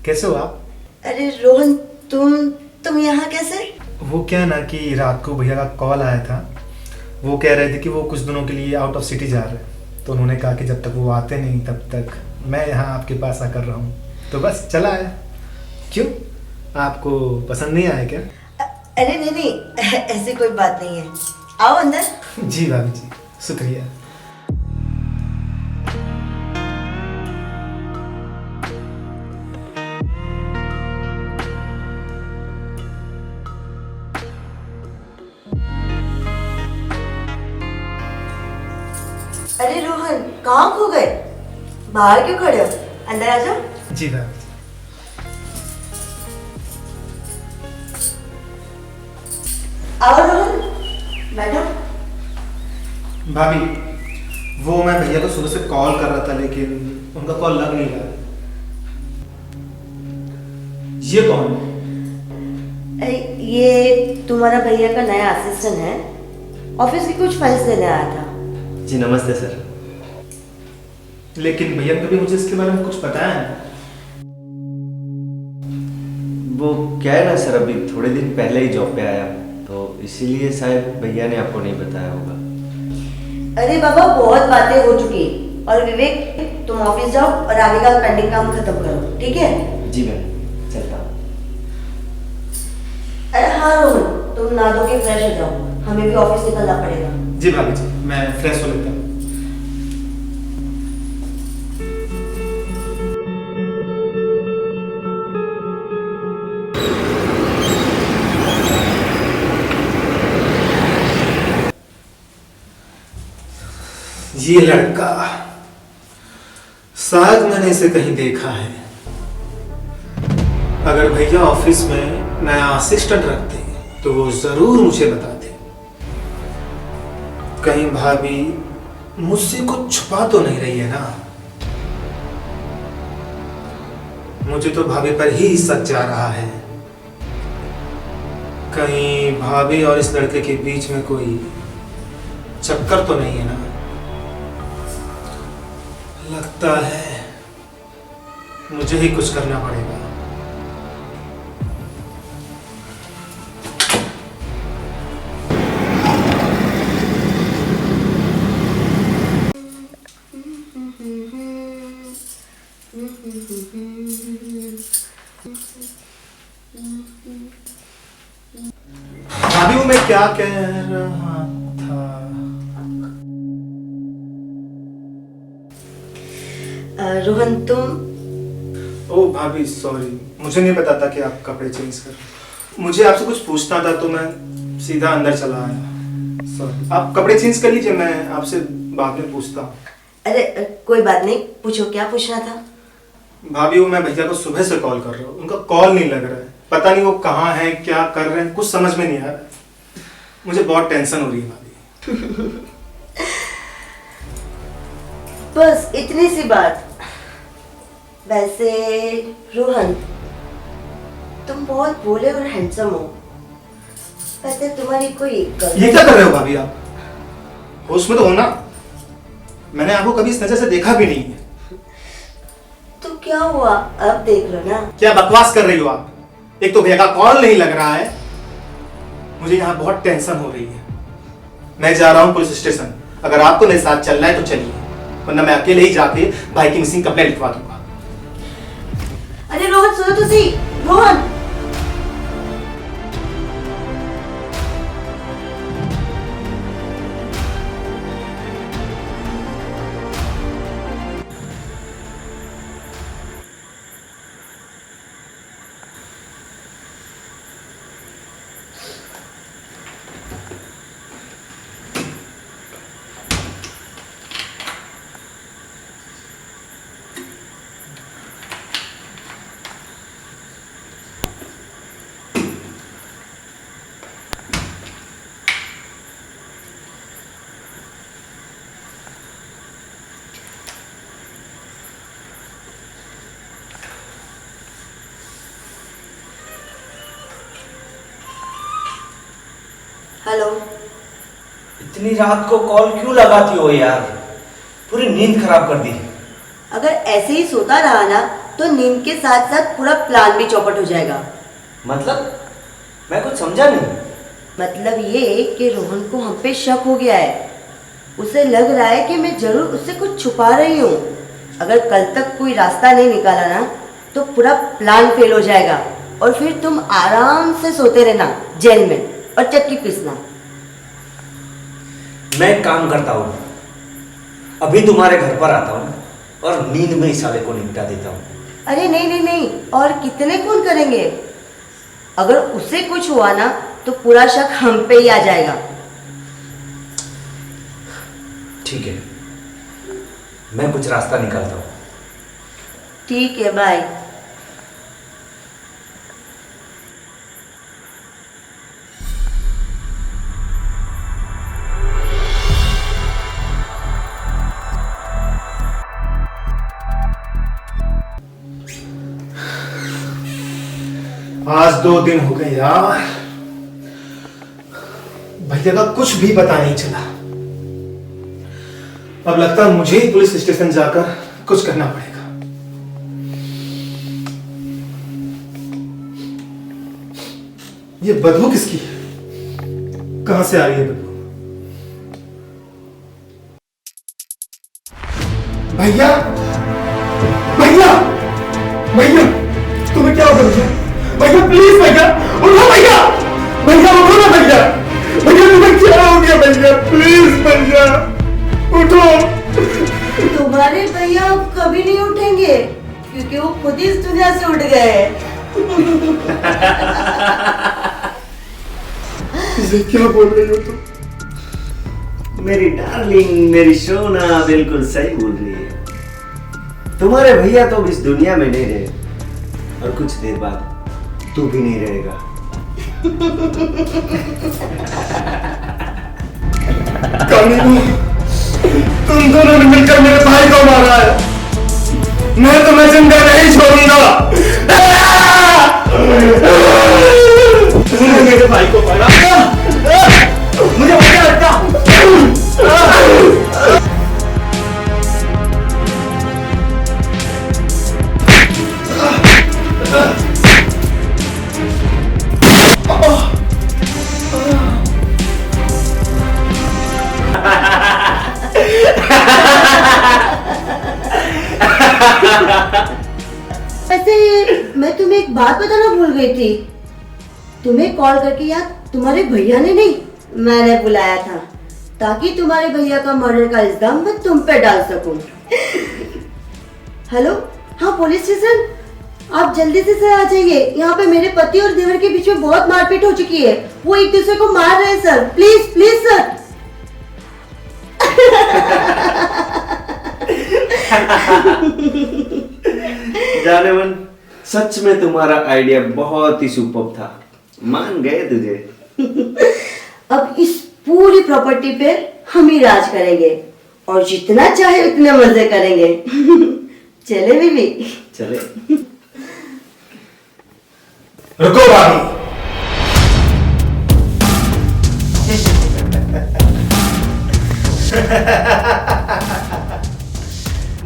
कैसे हो आप? अरे रोहन, तुम यहाँ कैसे? वो क्या ना कि रात को भैया का कॉल आया था। वो कह रहे थे कि वो कुछ दिनों के लिए आउट ऑफ सिटी जा रहे हैं, तो उन्होंने कहा कि जब तक वो आते नहीं तब तक मैं यहाँ आपके पास आकर रहा हूँ, तो बस चला आया। क्यों, आपको पसंद नहीं आया क्या? अरे नहीं, ऐसी कोई बात नहीं है। आओ अंदर। जी भाभी जी, शुक्रिया। अरे रोहन, कहाँ खो गए? बाहर क्यों खड़े हो? अंदर आ जाओ। जी भाभी जी। आओ रोहन, बैठो। भाभी, वो मैं भैया को सुबह से कॉल कर रहा था लेकिन उनका कॉल लग नहीं रहा। ये कौन है? ये तुम्हारा भैया का नया असिस्टेंट है। ऑफिस की कुछ फाइल्स देने आया था। जी नमस्ते सर। लेकिन भैया ने कभी मुझे इसके बारे में कुछ बताया नहीं। वो क्या है ना सर, अभी थोड़े दिन पहले ही जॉब पे आया, तो इसीलिए शायद भैया ने आपको नहीं बताया होगा। अरे बाबा, बहुत बातें हो चुकी। और विवेक, तुम ऑफिस जाओ और आगे का पेंडिंग काम खत्म करो, ठीक है? जी मैम, चलता हूँ। अरे हाँ रोहन, तुम नहा धो के फ्रेश हो जाओ, हमें भी ऑफिस निकलना पड़ेगा। जी भाभी जी, मैं फ्रेश हो लेता हूँ। ये लड़का शायद मैंने इसे कहीं देखा है। अगर भैया ऑफिस में नया असिस्टेंट रखते तो वो जरूर मुझे बताते। कहीं भाभी मुझसे कुछ छुपा तो नहीं रही है ना? मुझे तो भाभी पर ही शक जा रहा है। कहीं भाभी और इस लड़के के बीच में कोई चक्कर तो नहीं है ना? लगता है मुझे ही कुछ करना पड़ेगा। भाभी, वो मैं क्या कह रहा था? रोहन, तुम? ओ भाभी, सॉरी, मुझे नहीं पता था कि आप कपड़े चेंज कर। मुझे आपसे कुछ पूछना था तो मैं सीधा अंदर चला आया। सॉरी, आप कपड़े चेंज कर लीजिए, मैं आपसे बाद में पूछता हूँ। अरे कोई बात नहीं, पूछो, क्या पूछना था? भाभी, वो मैं भैया को सुबह से कॉल कर रहा हूँ, उनका कॉल नहीं लग रहा है। पता नहीं वो कहाँ है, क्या कर रहे हैं, कुछ समझ में नहीं आ रहा है। मुझे बहुत टेंशन हो रही है भाभी। बस इतनी सी बात। वैसे रोहन, तुम बहुत भोले और हैंडसम हो। वैसे तुम्हारी कोई ये क्या कर रहे हो भाभी आप? होश में तो हो ना? मैंने आपको कभी इस नजर से देखा भी नहीं है। तो क्या हुआ, अब देख लो ना। क्या बकवास कर रही हो आप? एक तो भैया का कॉल नहीं लग रहा है, मुझे यहाँ बहुत टेंशन हो रही है। मैं जा रहा हूँ पुलिस स्टेशन। अगर आपको मेरे साथ चलना है तो चलिए, वरना मैं अकेले ही जाके भाई की मिसिंग कंप्लेंट लिखवा दूंगा। अरे रोहन, सुनो तो सही। रोहन, हेलो। इतनी रात को कॉल क्यों लगाती हो यार? पूरी नींद खराब कर दी। अगर ऐसे ही सोता रहा ना तो नींद के साथ साथ पूरा प्लान भी चौपट हो जाएगा। मतलब मैं कुछ समझा नहीं। मतलब ये कि रोहन को हम पे शक हो गया है। उसे लग रहा है कि मैं जरूर उससे कुछ छुपा रही हूँ। अगर कल तक कोई रास्ता नहीं निकाला ना तो पूरा प्लान फेल हो जाएगा और फिर तुम आराम से सोते रहना जेल में और चक्की पीसना। मैं एक काम करता हूँ, अभी तुम्हारे घर पर आता हूँ और नींद में इस साले को निपटा देता हूँ। अरे नहीं नहीं नहीं, और कितने खून करेंगे? अगर उसे कुछ हुआ ना तो पूरा शक हम पे ही आ जाएगा। ठीक है, मैं कुछ रास्ता निकालता हूँ। ठीक है, बाय। आज 2 दिन हो गए यार, भैया का कुछ भी पता नहीं चला। अब लगता है मुझे ही पुलिस स्टेशन जाकर कुछ करना पड़ेगा। ये बदबू किसकी है? कहां से आ रही है बदबू? भैया भैया भैया, तुम्हें क्या हो गया? भैया प्लीज, भैया उठो, भैया भैया उठो ना, भैया भैया तुम्हें क्या हो गया? भैया प्लीज, भैया उठो। तुम्हारे भैया अब कभी नहीं उठेंगे क्योंकि वो खुद ही इस दुनिया से उठ गए हैं। ये क्या बोल रही हो तुम? मेरी डार्लिंग, मेरी सोना बिल्कुल सही बोल रही है। तुम्हारे भैया तो इस दुनिया में नहीं रहे और कुछ देर बाद तू भी नहीं रहेगा। कानून, तुम दोनों ने मिलकर मेरे भाई को मारा है। मैं तुम्हें जिंदा नहीं छोड़ूंगा। तुमने मेरे भाई को मारा, मुझे क्या लगता? वैसे मैं तुम्हें एक बात बताना भूल गई थी। तुम्हें कॉल करके यार तुम्हारे भैया ने नहीं, मैंने बुलाया था ताकि तुम्हारे भैया का मर्डर का इल्जाम मैं तुम पे डाल सकूं। हेलो, हाँ पुलिस स्टेशन, आप जल्दी से सर आ जाइए। यहाँ पे मेरे पति और देवर के बीच में बहुत मारपीट हो चुकी है। वो एक दूसरे को मार रहे हैं सर। Please please sir. जाने मन, सच में तुम्हारा आइडिया बहुत ही सुपर्ब था। मान गए तुझे। अब इस पूरी प्रॉपर्टी पे हम ही राज करेंगे और जितना चाहे उतने मजे करेंगे। चले बीबी? चले। रुको भाभी,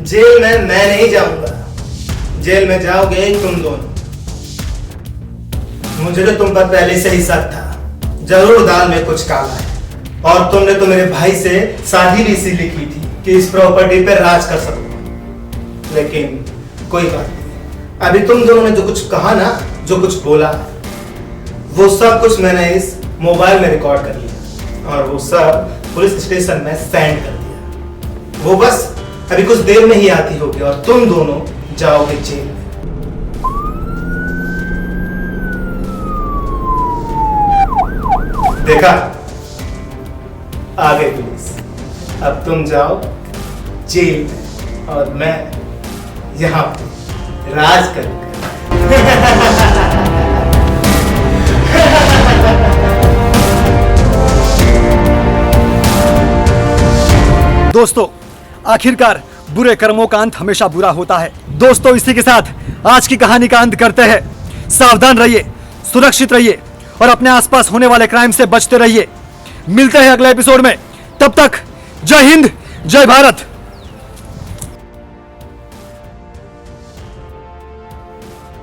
जेल में मैं नहीं जाऊंगा, जेल में जाओगे तुम दोनों। मुझे तो तुम पर पहले से ही शक था, जरूर दाल में कुछ काला है। और तुमने तो मेरे भाई से शादी भी इसीलिए की थी कि इस प्रॉपर्टी पर राज कर सकूं। लेकिन कोई बात नहीं, अभी तुम दोनों ने जो कुछ कहा ना, जो कुछ बोला, वो सब कुछ मैंने इस मोबाइल में रिकॉर्ड कर लिया और वो सब पुलिस स्टेशन में सेंड कर दिया। वो बस अभी कुछ देर में ही आती होगी और तुम दोनों जाओगे जेल में। देखा, आ गई पुलिस। अब तुम जाओ जेल में और मैं यहाँ पे राज करूंगा। दोस्तों, आखिरकार बुरे कर्मों का अंत हमेशा बुरा होता है। दोस्तों, इसी के साथ आज की कहानी का अंत करते हैं। सावधान रहिए, सुरक्षित रहिए और अपने आसपास होने वाले क्राइम से बचते रहिए। मिलते हैं अगले एपिसोड में। तब तक जय हिंद, जय भारत।